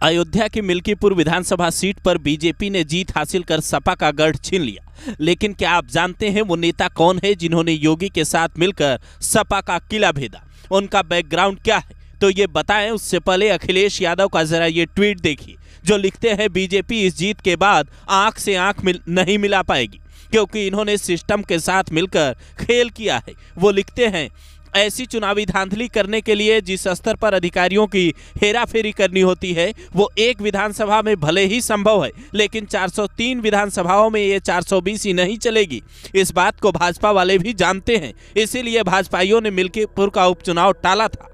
अयोध्या की मिल्कीपुर विधानसभा सीट पर बीजेपी ने जीत हासिल कर सपा का गढ़ छीन लिया। लेकिन क्या आप जानते हैं वो नेता कौन है जिन्होंने योगी के साथ मिलकर सपा का किला भेदा? उनका बैकग्राउंड क्या है? तो ये बताएं उससे पहले अखिलेश यादव का जरा ये ट्वीट देखिए, जो लिखते हैं बीजेपी इस जीत के बाद आंख से आंख नहीं मिला पाएगी, क्योंकि इन्होंने सिस्टम के साथ मिलकर खेल किया है। वो लिखते हैं, ऐसी चुनावी धांधली करने के लिए जिस स्तर पर अधिकारियों की हेराफेरी करनी होती है वो एक विधानसभा में भले ही संभव है, लेकिन 403 विधानसभाओं में ये 420 ही नहीं चलेगी। इस बात को भाजपा वाले भी जानते हैं, इसीलिए भाजपाइयों ने मिल्कीपुर का उपचुनाव टाला था।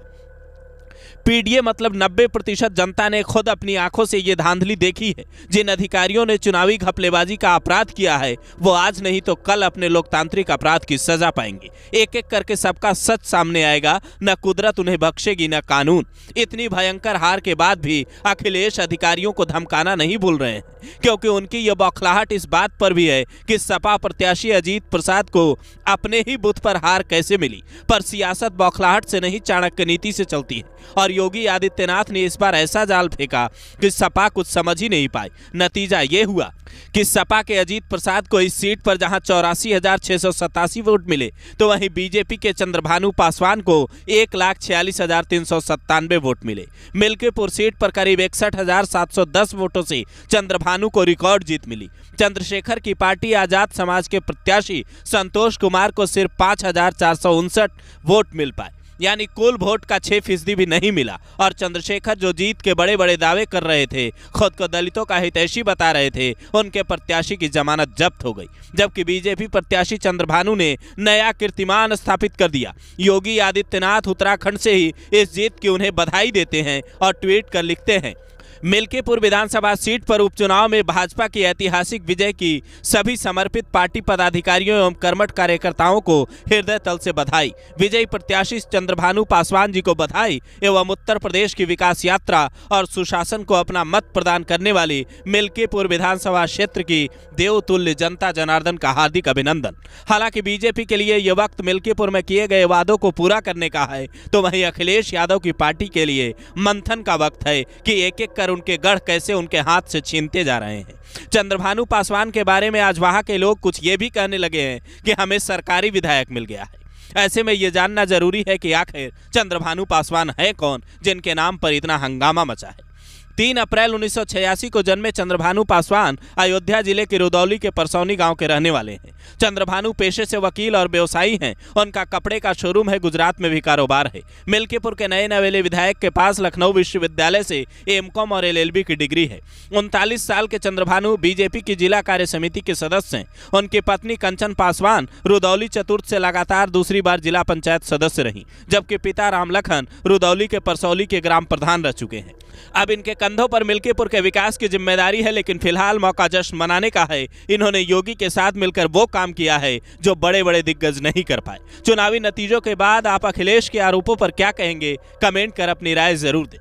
पीडीए मतलब 90% जनता ने खुद अपनी आंखों से ये धांधली देखी है। जिन अधिकारियों ने चुनावी घपलेबाजी का अपराध किया है वो आज नहीं तो कल अपने लोकतांत्रिक अपराध की सजा पाएंगे। एक एक करके सबका सच सामने आएगा, न कुदरत उन्हें बख्शेगी न कानून। इतनी भयंकर हार के बाद भी अखिलेश अधिकारियों को धमकाना नहीं भूल रहे हैं, क्योंकि उनकी यह बौखलाहट इस बात पर भी है कि सपा प्रत्याशी अजीत प्रसाद को अपने ही बूथ पर हार कैसे मिली। पर सियासत बौखलाहट से नहीं, चाणक्य नीति से चलती है, और योगी आदित्यनाथ ने इस बार ऐसा जाल फेंका कि सपा कुछ समझ ही नहीं पाई। नतीजा ये हुआ कि सपा के अजीत प्रसाद को इस सीट पर जहां 84,687 वोट मिले, तो वहीं बीजेपी के चंद्रभानु पासवान को 1,46,397 वोट मिले। मिल्कीपुर सीट पर करीब 61,710 वोटों से चंद्रभानु को रिकॉर्ड जीत मिली। चंद्रशेखर की पार्टी आजाद समाज के प्रत्याशी संतोष कुमार को सिर्फ 5,459 वोट मिल पाए, यानी कुल वोट का 6% भी नहीं मिला। और चंद्रशेखर जो जीत के बड़े बड़े दावे कर रहे थे, खुद को दलितों का हितैषी बता रहे थे, उनके प्रत्याशी की जमानत जब्त हो गई। जबकि बीजेपी प्रत्याशी चंद्रभानु ने नया कीर्तिमान स्थापित कर दिया। योगी आदित्यनाथ उत्तराखंड से ही इस जीत की उन्हें बधाई देते हैं और ट्वीट कर लिखते हैं, मिल्कीपुर विधानसभा सीट पर उपचुनाव में भाजपा की ऐतिहासिक विजय की सभी समर्पित पार्टी पदाधिकारियों एवं कर्मठ कार्यकर्ताओं को हृदय तल से बधाई। विजयी प्रत्याशी चंद्रभानु पासवान जी को बधाई एवं उत्तर प्रदेश की विकास यात्रा और सुशासन को अपना मत प्रदान करने वाली मिल्कीपुर विधानसभा क्षेत्र की देवतुल्य जनता जनार्दन का हार्दिक अभिनंदन। हालांकि बीजेपी के लिए यह वक्त मिल्कीपुर में किए गए वादों को पूरा करने का है, तो वहीं अखिलेश यादव की पार्टी के लिए मंथन का वक्त है कि एक एक उनके गढ़ कैसे उनके हाथ से छीनते जा रहे हैं। चंद्रभानु पासवान के बारे में आज वहां के लोग कुछ ये भी कहने लगे हैं कि हमें सरकारी विधायक मिल गया है। ऐसे में यह जानना जरूरी है कि आखिर चंद्रभानु पासवान है कौन जिनके नाम पर इतना हंगामा मचा है। 3 अप्रैल 1986 को जन्मे चंद्रभानु पासवान अयोध्या जिले के रुदौली के परसौनी गांव के रहने वाले हैं। चंद्रभानु पेशे से वकील और व्यवसायी हैं। उनका कपड़े का शोरूम है, गुजरात में भी कारोबार है। मिल्कीपुर के नए नवेले विधायक के पास लखनऊ विश्वविद्यालय से एमकॉम और एलएलबी की डिग्री है। 39 साल के चंद्रभानु बीजेपी की जिला कार्य समिति के सदस्य हैं। उनकी पत्नी कंचन पासवान रुदौली चतुर्थ से लगातार दूसरी बार जिला पंचायत सदस्य रही, जबकि पिता रामलखन रुदौली के परसौली के ग्राम प्रधान रह चुके हैं। अब इनके कंधों पर मिल्कीपुर के विकास की जिम्मेदारी है, लेकिन फिलहाल मौका जश्न मनाने का है। इन्होंने योगी के साथ मिलकर वो काम किया है जो बड़े बड़े दिग्गज नहीं कर पाए। चुनावी नतीजों के बाद आप अखिलेश के आरोपों पर क्या कहेंगे? कमेंट कर अपनी राय जरूर दें।